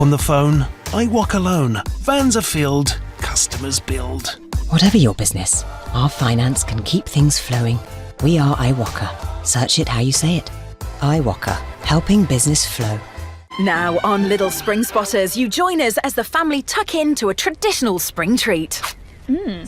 On the phone, I walk alone. Vans are filled, customers build. Whatever your business, our finance can keep things flowing. We are iWalker. Search it how you say it. iWalker, helping business flow. Now on Little Spring Spotters, you join us as the family tuck into a traditional spring treat.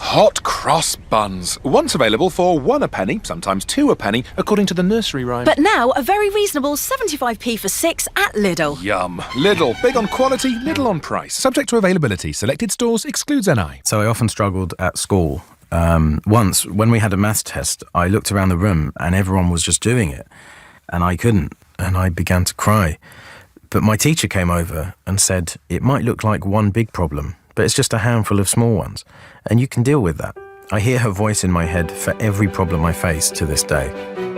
Hot cross buns. Once available for 1 a penny, sometimes 2 a penny, according to the nursery rhyme. But now a very reasonable 75p for 6 at Lidl. Yum. Lidl. Big on quality, little on price. Subject to availability. Selected stores. Excludes NI. So I often struggled at school. Once, when we had a maths test, I looked around the room and everyone was just doing it. And I couldn't. And I began to cry. But my teacher came over and said, it might look like one big problem, but it's just a handful of small ones. And you can deal with that. I hear her voice in my head for every problem I face to this day.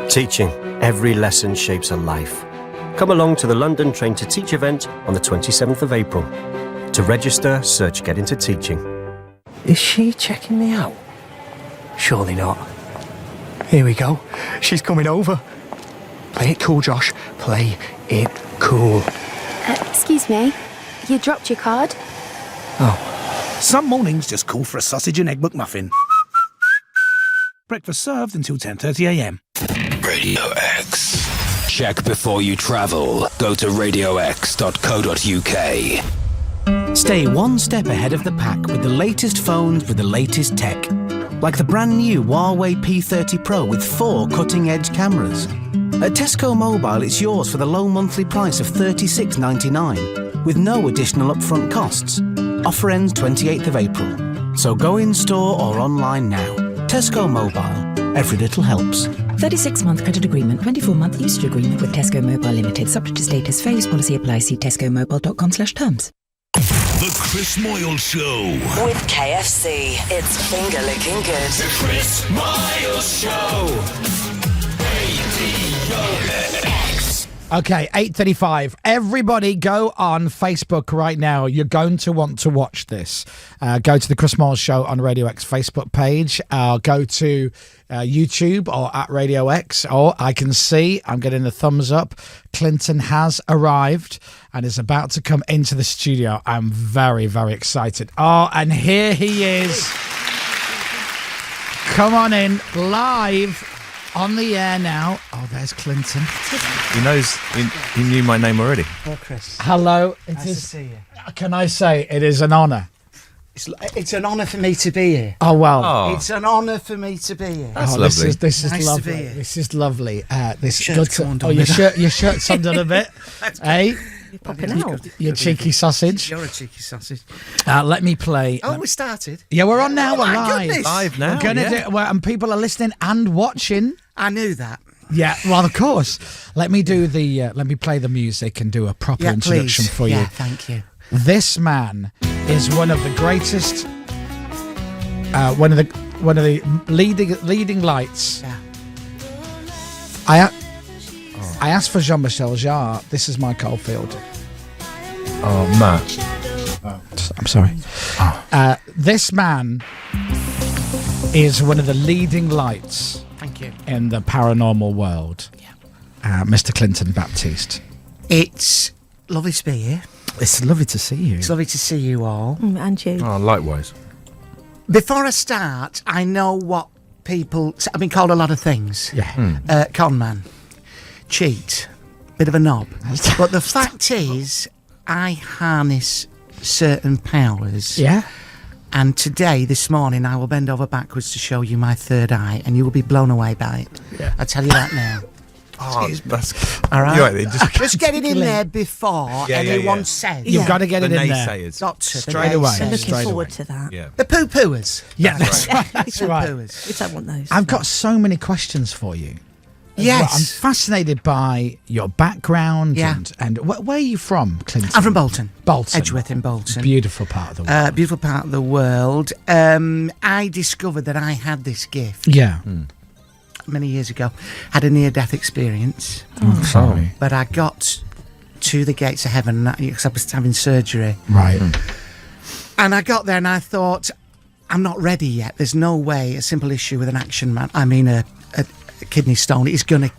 Teaching. Every lesson shapes a life. Come along to the London Train to Teach event on the 27th of April. To register, search Get Into Teaching. Is she checking me out? Surely not. Here we go. She's coming over. Play it cool, Josh. Play it cool. Excuse me. You dropped your card? Oh. Some mornings just call for a sausage and egg McMuffin. Breakfast served until 10:30am. Radio X. Check before you travel. Go to radiox.co.uk. Stay one step ahead of the pack with the latest phones with the latest tech. Like the brand new Huawei P30 Pro with 4 cutting-edge cameras. At Tesco Mobile, it's yours for the low monthly price of $36.99 with no additional upfront costs. Offer ends 28th of April. So go in store or online now. Tesco Mobile. Every little helps. 36-month credit agreement, 24-month usage agreement with Tesco Mobile Limited. Subject to status. Phase policy applies. See tescomobile.com/terms. The Chris Moyle Show. With KFC. It's finger licking good. The Chris Moyle Show. Radio X. Okay, 8:35. Everybody go on Facebook right now. You're going to want to watch this. Go to the Chris Moyle Show on Radio X Facebook page. Go to YouTube or at Radio X. Or I can see, I'm getting the thumbs up. Clinton has arrived and is about to come into the studio. I'm very, very excited. Oh, and here he is. Come on in, live. On the air now. Oh, there's Clinton. He knows, he knew my name already. Hello, Chris. Hello. Nice to see you. Can I say it is an honour? It's an honour for me to be here. Oh, well. It's an honour for me to be here. That's lovely. This is Nice to lovely. be here. This is lovely. Your shirt's undone a bit. Hey? You're popping out. You cheeky sausage. You're a cheeky sausage. Let me play. Oh, we started? Yeah, we're on now. We're my live. goodness. Live now, We're gonna do, and people are listening and watching. I knew that. Yeah, well, of course. Let me do the. Let me play the music and do a proper introduction for you. Yeah, thank you. This man is one of the greatest. One of the leading lights. Yeah. I asked for Jean-Michel Jarre. This is Mike Oldfield. Oh, Matt. I'm sorry. This man is one of the leading lights. Thank you. In the paranormal world. Yeah. Mr. Clinton Baptiste. It's lovely to be here. It's lovely to see you. It's lovely to see you all. And you. Oh, likewise. Before I start, I know what people... I've been called a lot of things. Yeah. Con man. Cheat. Bit of a knob. But the fact is, I harness certain powers. Yeah. And today, this morning, I will bend over backwards to show you my third eye, and you will be blown away by it. Yeah. I tell you that now. Oh, that's... All right. You're right, Just get it in there before anyone says. You've got to get it in there. Naysayers. Got to. Straight away. I'm looking Straight forward away. to that. Yeah. The poo-pooers. Yeah, that's right. That's right. Poo-pooers. We don't want those. I've got so many questions for you. Yes. Well, I'm fascinated by your background. Yeah. And where are you from, Clinton? I'm from Bolton. Bolton. Edgeworth in Bolton. Beautiful part of the world. Beautiful part of the world. I discovered that I had this gift Yeah. many years ago. Had a near-death experience. Oh, sorry. But I got to the gates of heaven because I was having surgery. Right. And I got there and I thought, I'm not ready yet. There's no way a simple issue with an action man, I mean a kidney stone, is going to,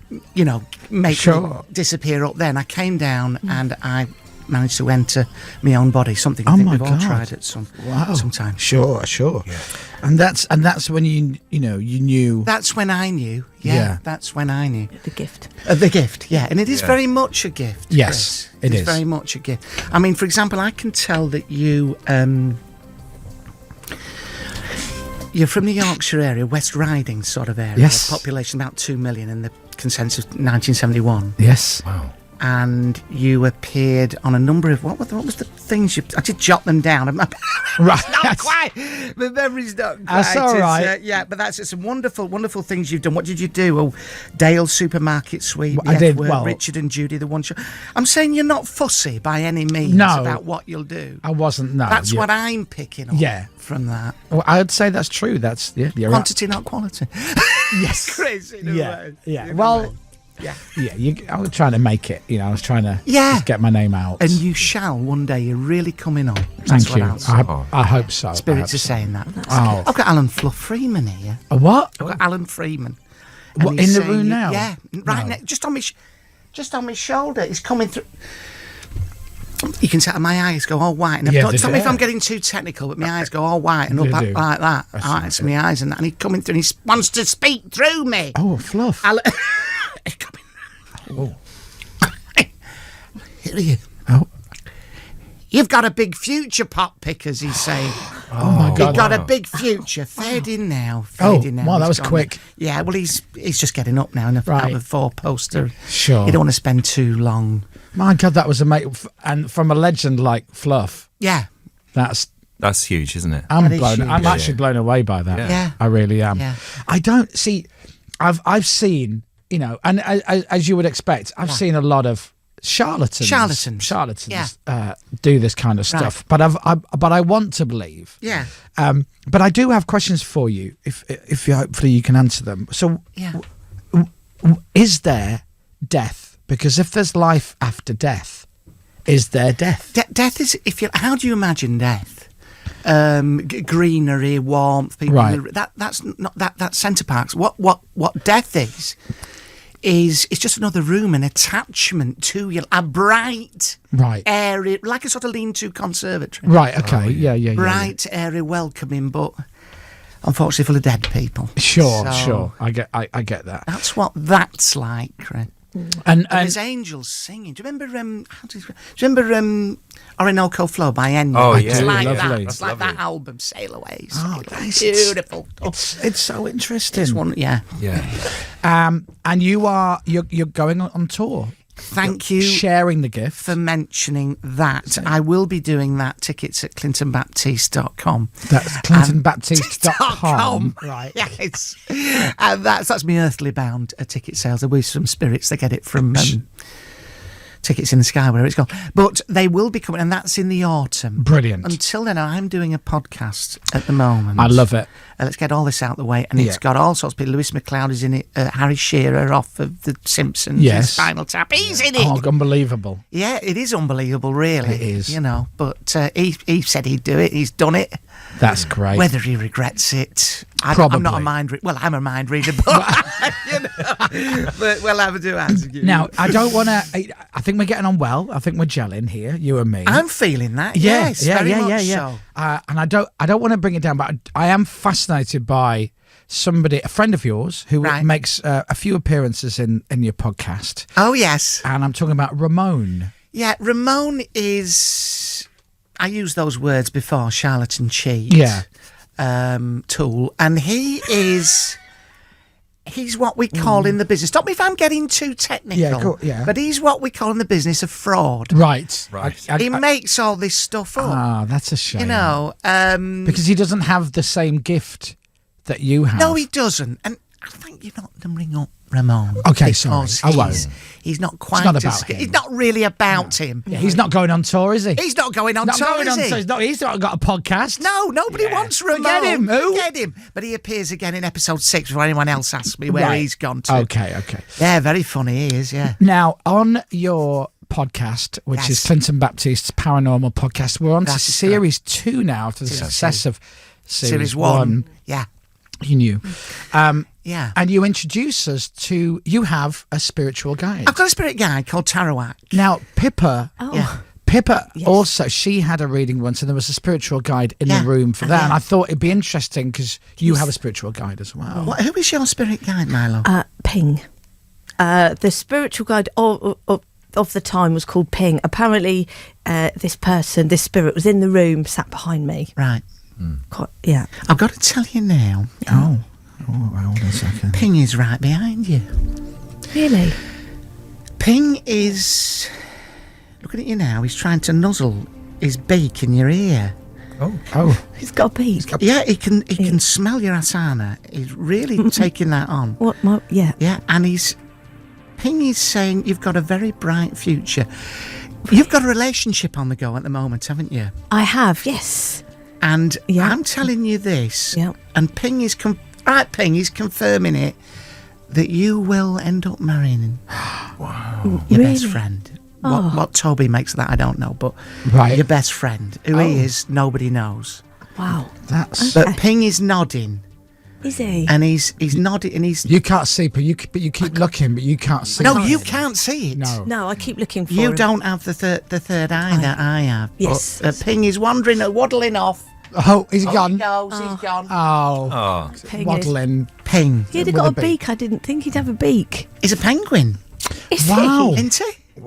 make Sure. me disappear up there. And I came down and I manage to enter my own body. Something I think we've all tried at some time. Sure. Yeah. And that's when you knew. That's when I knew. Yeah. That's when I knew. The gift. The gift, yeah. And it is very much a gift. Yes, Chris. it is. very much a gift. I mean, for example, I can tell that you're from the Yorkshire area, West Riding sort of area. Yes. Population about 2 million in the consensus 1971. Yes. Wow. And you appeared on a number of what was the things you? I did jot them down. Right. Not quite. My memory's not quite. That's all right. But that's some wonderful, wonderful things you've done. What did you do? Oh, Dale Supermarket Suite. I did. Well, Richard and Judy, the one show. I'm saying you're not fussy by any means about what you'll do. I wasn't. No. That's what I'm picking up. From that. Well, I'd say that's true. That's you're quantity, not quality. Yes. Crazy. Yeah. Well. Yeah. I was trying to make it. I was trying to just get my name out. And you shall one day. You're really coming on. Thank you. I hope so. Spirits are saying that. I've got Alan Freeman here. A what? I've got Alan Freeman. What, in the room now? Yeah, right next, just on my shoulder. He's coming through. You can tell my eyes go all white. And don't tell me if I'm getting too technical, but my eyes go all white and up like that. It's my eyes and he's coming through and he wants to speak through me. Oh, fluff. Here you. Oh. You've got a big future, pot pickers, he's saying. Oh my God. You've got a big future. Fade in now. Wow, that was quick. Yeah, well, he's just getting up now in a 4-poster. Sure. You don't want to spend too long. My God, that was amazing. And from a legend like Fluff. Yeah. That's huge, isn't it? I'm actually blown away by that. Yeah. I really am. Yeah. I don't see. I've seen, and as you would expect, I've seen a lot of charlatans do this kind of stuff. But I want to believe. Yeah. But I do have questions for you. If you, hopefully you can answer them. So, is there death? Because if there's life after death, is there death? Death is how do you imagine death? Greenery, warmth, people. Right. That's not that Centre Parks. What death is it's just another room, an attachment to you, a bright, airy, like a sort of lean-to conservatory. Right. Okay. Yeah. Bright, airy, welcoming, but unfortunately full of dead people. Sure. I get that. That's what that's like, Chris. And there's angels singing. Do you remember Orinoco Flow by Enya? Oh yeah, it's like lovely. that. It's like that album, Sail Away. That's beautiful. It's so interesting. It's one, yeah. And you're going on tour. Thank you, sharing the gift, for mentioning that. I will be doing that. Tickets at clintonbaptiste.com. That's clintonbaptiste.com. Right. Yes. And that's me earthly bound ticket sales. There will be some spirits that get it from Tickets in the Sky, wherever it's gone. But they will be coming, and that's in the autumn. Brilliant. Until then, I'm doing a podcast at the moment. I love it. Let's get all this out the way. And it's got all sorts of people. Lewis McLeod is in it. Harry Shearer off of The Simpsons. Yes. Spinal Tap. He's in it. Oh, unbelievable. Yeah, it is unbelievable, really. It is. But he said he'd do it. He's done it. That's great. Whether he regrets it, Probably. I'm not a mind reader. Well, I'm a mind reader, but but we'll have a do answer. Now, I don't want to. I think we're getting on well. I think we're gelling here, you and me. I'm feeling that. Yes, very much so. And I don't want to bring it down, but I am fascinated by somebody, a friend of yours, who makes a few appearances in your podcast. Oh yes, and I'm talking about Ramon. Yeah, Ramon is. I used those words before, charlatan cheat. Yeah. Tool, and he's what we call in the business. Stop me if I'm getting too technical. Yeah, cool, yeah. But he's what we call in the business a fraud. Right. He makes all this stuff up. Ah, that's a shame. Because he doesn't have the same gift that you have. No, he doesn't. And I think you're not to ring up Ramon. Okay, sorry. I won't. He's not quite. It's not about him. It's not really about him. Yeah, he's not going on tour, is he? He's not going on tour, is he? He's not got a podcast. No, nobody wants Ramon. Forget him. Who? Forget him. But he appears again in episode 6 before anyone else asks me where he's gone to. Okay. Yeah, very funny he is, yeah. Now, on your podcast, which is Clinton Baptiste's Paranormal Podcast, we're on to Series 2 now after the success of Series 1. Yeah. You knew. Yeah. And you introduce us to, you have a spiritual guide. I've got a spirit guide called Tarawak. Now, Pippa Pippa also, she had a reading once, and there was a spiritual guide in the room for that. And I thought it'd be interesting because you have a spiritual guide as well. Who is your spirit guide, Milo? Ping. The spiritual guide of the time was called Ping. Apparently, this spirit was in the room, sat behind me. Right. Yeah. I've got to tell you now. Oh, hold on a second. Ping is right behind you. Really? Ping is looking at you now. He's trying to nuzzle his beak in your ear. Oh. He's got a beak. Yeah, he can smell your asana. He's really taking that on. What? Yeah. Yeah, and Ping is saying you've got a very bright future. You've got a relationship on the go at the moment, haven't you? I have, yes. And I'm telling you this, and Ping is Ping is confirming it, that you will end up marrying your best friend. What Toby makes of that, I don't know, but your best friend, who he is, nobody knows. Wow. But Ping is nodding. Is he? And he's nodding, and he's... You can't see, but you keep looking, but you can't see. No, you can't see it. No, I keep looking for You him. don't have the third eye that I have. Yes. But, Ping is waddling off. Oh, he's gone. He goes, he's gone. Oh. Waddling. Ping. He'd have got a beak. I didn't think he'd have a beak. He's a penguin. Is he? Isn't he?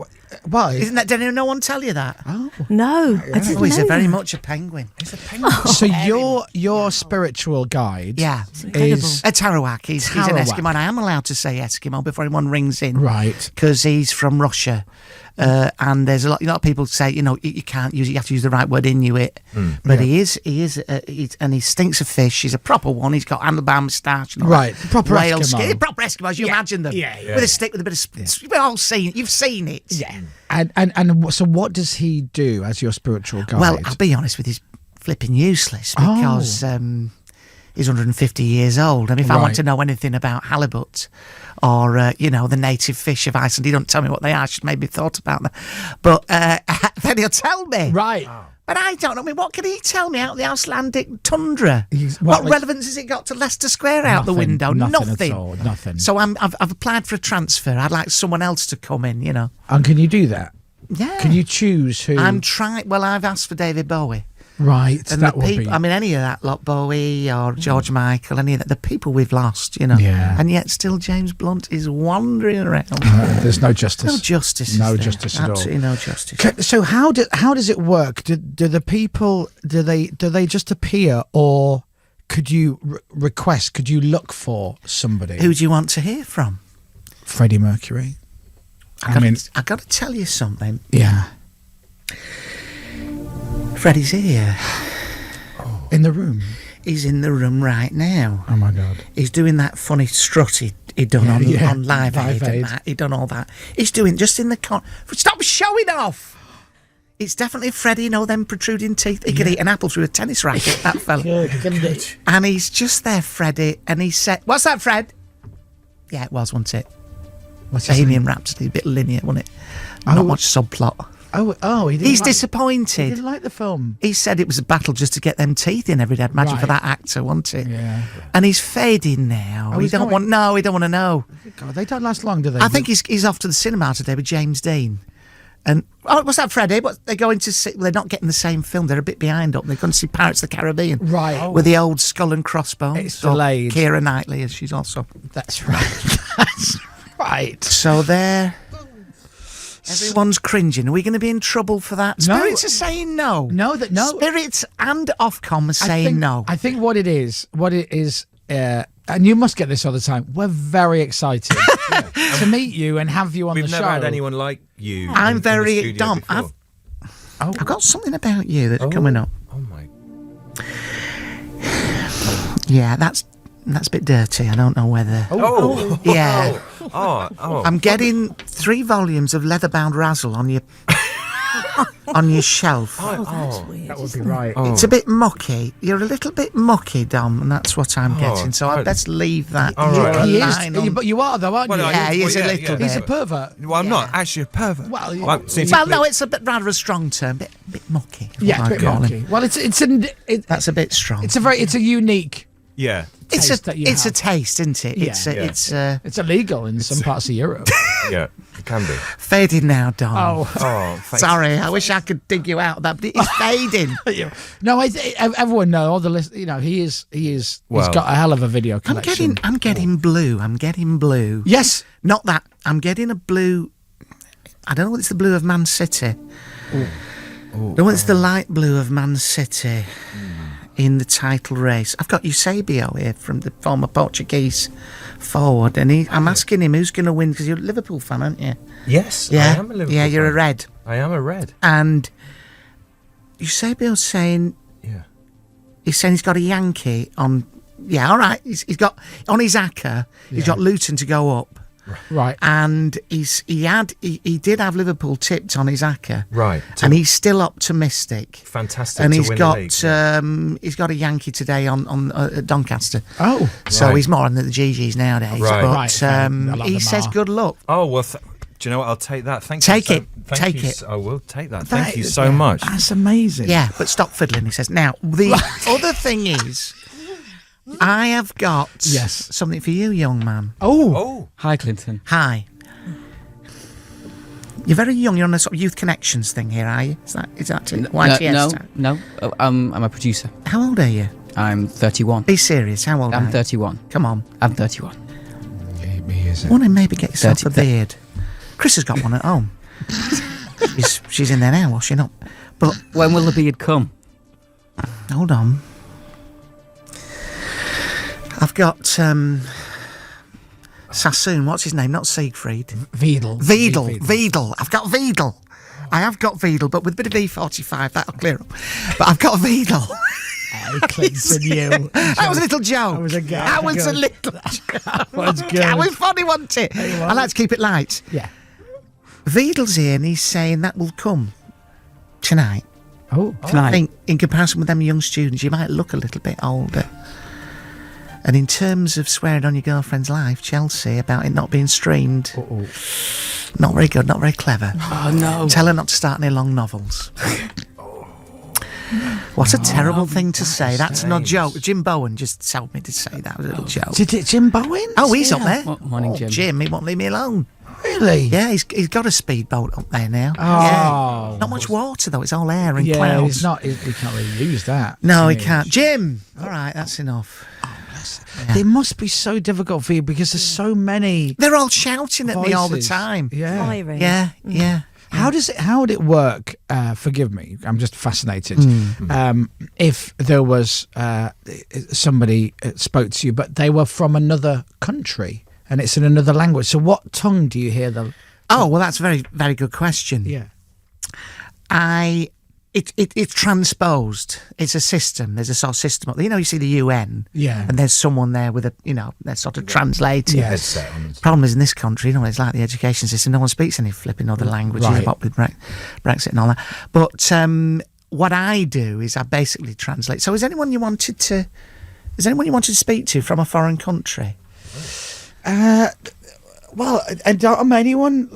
Why? Isn't that? Did no one tell you that? Oh. No, I didn't know he's very that. much a penguin. He's a penguin. So your spiritual guide is a Tarawak. He's an Tarawak. Eskimo. And I am allowed to say Eskimo before anyone rings in. Right. Because he's from Russia. And there's a lot of people say, you can't use it, you have to use the right word, Inuit. But he is, and he stinks of fish. He's a proper one. He's got handlebar moustache. And all Right, that. proper Whale Eskimo. skin. Proper Eskimos, you imagine them. With a stick, with a bit of... We've all seen it. You've seen it. Yeah. And so what does he do as your spiritual guide? Well, I'll be honest with you, he's flipping useless because he's 150 years old. And if I want to know anything about halibut or, the native fish of Iceland, he don't tell me what they are. I should maybe have thought about that. But then he'll tell me. Right. But I don't know. I mean, what can he tell me out of the Icelandic tundra? What relevance has it got to Leicester Square out the window? Nothing at all. Nothing. So I've applied for a transfer. I'd like someone else to come in, And can you do that? Yeah. Can you choose who? I'm trying. Well, I've asked for David Bowie. Right. And that the would people, be. I mean, any of that lot, Bowie or George Michael, any of that, the people we've lost, Yeah. And yet still James Blunt is wandering around. There's no justice. No justice. No is there? justice at all. Absolutely no justice. So how does it work? Do the people do they just appear, or could you request? Could you look for somebody? Who do you want to hear from? Freddie Mercury. I got to tell you something. Yeah. Freddie's here. In the room. He's in the room right now. Oh my God. He's doing that funny strut he done on Live Aid. And that. He done all that. He's doing just in the Stop showing off. It's definitely Freddie, them protruding teeth. He could eat an apple through a tennis racket, that fella. And he's just there, Freddie, and he said, "What's that, Fred?" Yeah, it was, wasn't it? Bohemian Rhapsody, a bit linear, wasn't it? Not much subplot. He's disappointed. He didn't like the film. He said it was a battle just to get them teeth in every day. I'd imagine for that actor, wasn't it? Yeah. And he's fading now. He don't want to know. God, they don't last long, do they? I think he's off to the cinema today with James Dean. And what's that, Freddie? They're going to see? They're not getting the same film. They're a bit behind up. They're going to see Pirates of the Caribbean, right? With the old Skull and Crossbones. It's delayed. Keira Knightley, as she's also. That's right. That's right. So there. Everyone's cringing. Are we going to be in trouble for that? Spirits are saying no. No. Spirits and Ofcom are saying no. I think what it is, and you must get this all the time. We're very excited to meet you and have you on the show. We've never had anyone like you. I'm very dumb. I've got something about you that's coming up. Oh my. Yeah, that's a bit dirty. I don't know whether. Yeah. I'm getting 3 volumes of leather-bound Razzle on your on your shelf. That's weird. That would be right. It's a bit mucky. You're a little bit mucky, Dom, and that's what I'm getting. So I'd best leave that. He is, but you are though, aren't you? Yeah, he is a little bit. He's a pervert. Well, I'm not actually a pervert. Well, no, it's rather a strong term. Bit mucky. Yeah, a bit mucky. Well, that's a bit strong. It's a unique. Yeah. taste that you it's have. a taste, isn't it? Yeah. It's illegal in some parts of Europe. Yeah, it can be. Fading now, Don. Oh, thanks. Sorry, I wish I could dig you out of that, but it's fading. No, everyone know all the list. You know, he's he's got a hell of a video collection. I'm getting blue. I'm getting blue. Yes, not that. I'm getting a blue. I don't know what it's the blue of Man City. No, it's the light blue of Man City in the title race. I've got Eusebio here from the former Portuguese forward, and I'm asking him who's going to win because you're a Liverpool fan, aren't you? Yes, yeah, I am a Liverpool yeah, you're fan. a red. I am a red. And Eusebio's saying, he's saying he's got a Yankee on. Yeah, all right. He's got on his ACCA. He's got Luton to go up. Right. And he did have Liverpool tipped on his ACCA. Right. And he's still optimistic. Fantastic. And to he's win got the league. he's got a Yankee today on Doncaster. Oh. So Right. he's more on the GGs nowadays. Right. But Right, okay. he says good luck. Oh well. Do you know what? I'll take that. Thank Take you. it. Take it. I will take that. Thank you so much. That's amazing. Yeah, but stop fiddling, he says. Now, the other thing is, I have got something for you, young man. Oh. Hi, Clinton. Hi. You're very young. You're on a sort of Youth Connections thing here, are you? Is that it? YTS? No. I'm a producer. How old are you? I'm 31. Be serious. How old are you? I'm 31. Come on. I'm 31. Want to maybe get yourself a beard? Chris has got one at home. she's in there now washing up. But when will the beard come? Hold on. I've got Sassoon. What's his name? Not Siegfried. Vedel. I've got Vedel. I have got Vedel, but with a bit of E45, that'll clear up. But I've got Vedel. Clinton, you. That was a little joke. That was a gag. That was a little joke. That was good. That was funny, wasn't it? I like to keep it light. Yeah. Vedel's here and he's saying that will come tonight. Oh, tonight. I think in comparison with them young students, you might look a little bit older. And in terms of swearing on your girlfriend's life, Chelsea, about it not being streamed, not very good, not very clever. Oh, no. Tell her not to start any long novels. What a terrible thing to say. That's not a joke. Jim Bowen just told me to say that was a little joke. Did it Jim Bowen? Oh, he's up there. Morning, Jim. Jim, he won't leave me alone. Really? Yeah, he's got a speedboat up there now. Oh. Yeah. Not much water, though. It's all air and clouds. He can't really use that. No, he can't. Jim! All right, that's enough. It must be so difficult for you because there's so many. They're all shouting at me all the voices. time. Yeah. Firing. Yeah. How would it work? Forgive me, I'm just fascinated. If there was somebody spoke to you, but they were from another country and it's in another language. So what tongue do you hear them? Oh, well, that's a very, very good question. Yeah. It's transposed. It's a system. There's a sort of system. You see the UN. Yeah. And there's someone there with they're sort of translating. Yes. Problem is in this country, it's like the education system. No one speaks any flipping other languages. Right. What with Brexit and all that. But what I do is I basically translate. So is anyone you wanted to speak to from a foreign country? Well, anyone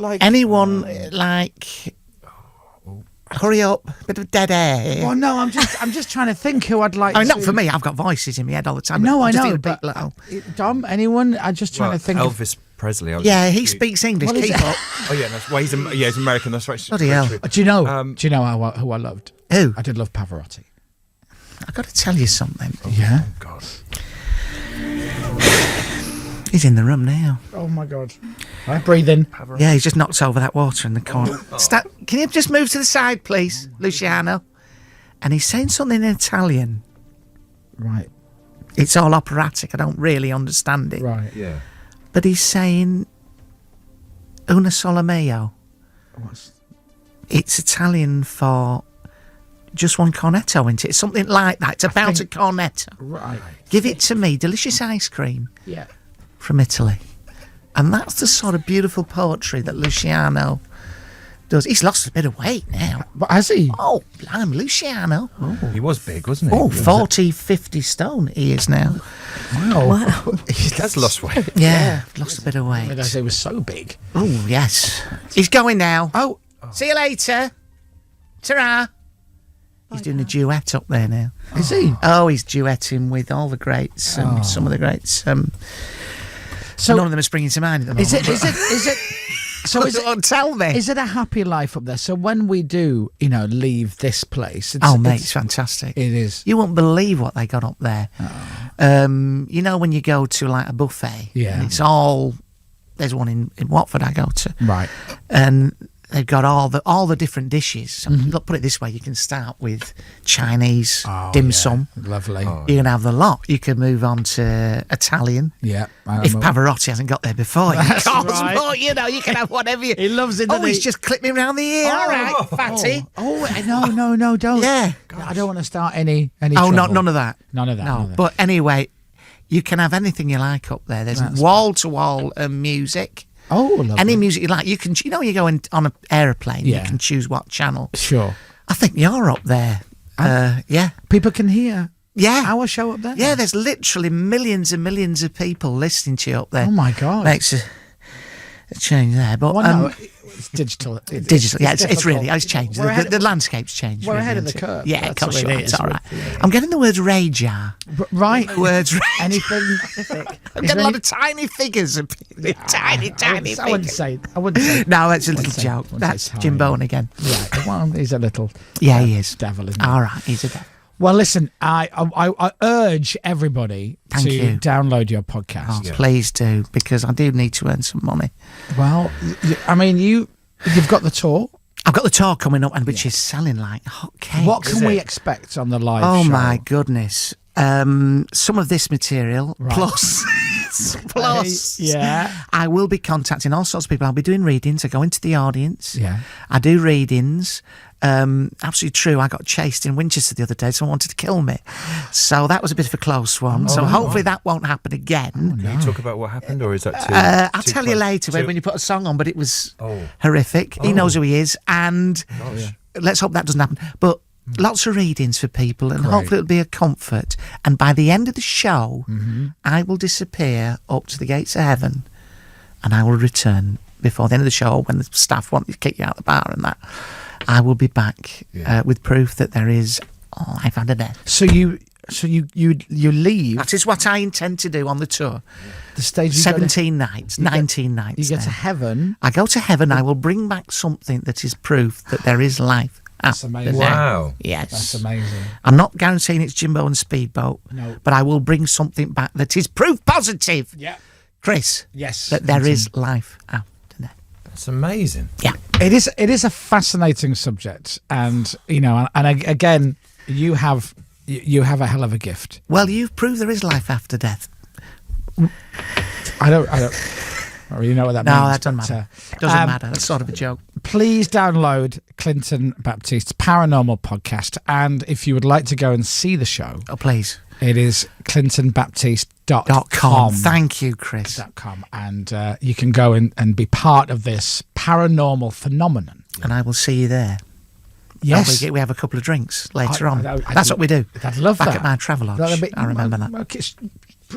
like. Hurry up! Bit of dead air here. Well, no, I'm just trying to think who I'd like. Not for me. I've got voices in my head all the time. No, I just know. hear But, people at home. Dom, anyone? I'm just trying to think. Elvis Presley. Yeah, he speaks English. What is Keep it? up. Oh yeah, he's American. That's right. Bloody hell. Do you know? Who I loved? Who? I did love Pavarotti. I've got to tell you something. Yeah. Oh God. He's in the room now. Oh my God. Right, breathe in. Yeah, he's just knocked over that water in the corner. Can you just move to the side, please, Luciano? And he's saying something in Italian. Right. It's all operatic. I don't really understand it. Right. Yeah. But he's saying una sola mio. It's Italian for just one cornetto, isn't it? It's something like that. It's about a cornetto. Right. Give it to me. Delicious ice cream. Yeah. From Italy. And that's the sort of beautiful poetry that Luciano does. He's lost a bit of weight now. But has he? Oh, I'm Luciano. He was big, wasn't he? Oh, 40, 50 stone he is now. Wow. He has lost weight. Yeah, lost a bit of I weight. mean, I say it was so big. Oh, yes. He's going now. Oh. See you later. Ta-ra. He's doing a duet up there now. Is he? Oh, he's duetting with all the greats, some of the greats. So none of them are springing to mind at the moment. Is it? So tell me. Is it a happy life up there? So when we do, leave this place, it's fantastic. It is. You won't believe what they got up there. When you go to like a buffet, and it's all. There's one in Watford I go to, right, and they've got all the different dishes. Look, put it this way: you can start with Chinese dim sum, lovely. You can have the lot. You can move on to Italian. Yeah, if Pavarotti hasn't got there before, That's right. But, you can have whatever you. He loves it. He's just clipped me around the ear. All right, fatty. No, don't. Yeah, I don't want to start any. Oh, none of that. None of that. No, but anyway, you can have anything you like up there. There's wall to wall music. Oh, lovely. Any music you like. You can, you go on an aeroplane. You can choose what channel. Sure. I think you're up there. Yeah. People can hear. Yeah. Our show up there. Yeah. There's literally millions and millions of people listening to you up there. Oh my God. Makes a change there, but it's digital. Digital. Yeah, it's changed. The landscape's changed. We're really, ahead of the curve. Yeah, of course. It's all right. I'm getting the words radar. Right. Words. Anything specific? I'm getting a lot of tiny figures. Tiny figures. I wouldn't say. No, that's a little joke. That's Jim Bowen again. Right. Well, he's a little. Yeah, he is. Devil, isn't he? All right, he's a devil. Well, listen, I urge everybody to download your podcast. Oh, please do, because I do need to earn some money. Well, I mean, you've got the tour. I've got the tour coming up, and which is selling like hotcakes. What can we expect on the live show? Oh, my goodness. Some of this material, plus, I will be contacting all sorts of people. I'll be doing readings. I go into the audience. Yeah. I do readings. Absolutely true. I got chased in Winchester the other day. Someone wanted to kill me. So that was a bit of a close one. So hopefully that won't happen again. Can you talk about what happened, or is that too... I'll tell you later when you put a song on, but it was horrific. He knows who he is, and let's hope that doesn't happen. But lots of readings for people, and hopefully it'll be a comfort. And by the end of the show, I will disappear up to the gates of heaven, and I will return before the end of the show when the staff want to kick you out of the bar and that. I will be back with proof that there is life after death. So you leave. That is what I intend to do on the tour. The stage. 19 nights. You get to heaven. I go to heaven. I will bring back something that is proof that there is life. That's amazing. Wow. Yes. That's amazing. I'm not guaranteeing it's Jimbo and Speedboat. No. But I will bring something back that is proof positive. Yeah. Chris. Yes. That there is life after death. That's amazing. Yeah. It is a fascinating subject, and again, you have a hell of a gift. Well, you've proved there is life after death. I don't really know what that means. No, that doesn't matter. Doesn't matter. That's sort of a joke. Please download Clinton Baptiste's Paranormal Podcast, and if you would like to go and see the show, please. It is clintonbaptiste.com. Thank you, Chris. .com, and you can go and be part of this paranormal phenomenon. And I will see you there. Yes. We have a couple of drinks later on. That's what we do. I'd love Back that. at my Travelodge. I remember that. Okay.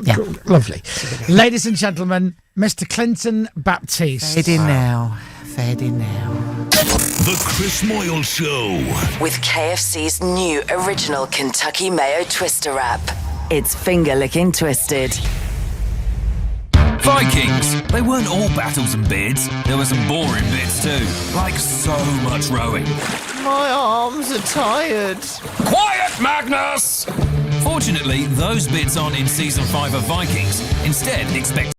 Yeah. Lovely. Ladies and gentlemen, Mr. Clinton Baptiste. Fade in now. The Chris Moyle Show. With KFC's new original Kentucky Mayo Twister Wrap. It's finger-licking twisted. Vikings. They weren't all battles and beards. There were some boring bits too. Like so much rowing. My arms are tired. Quiet, Magnus! Fortunately, those bits aren't in Season 5 of Vikings. Instead, expect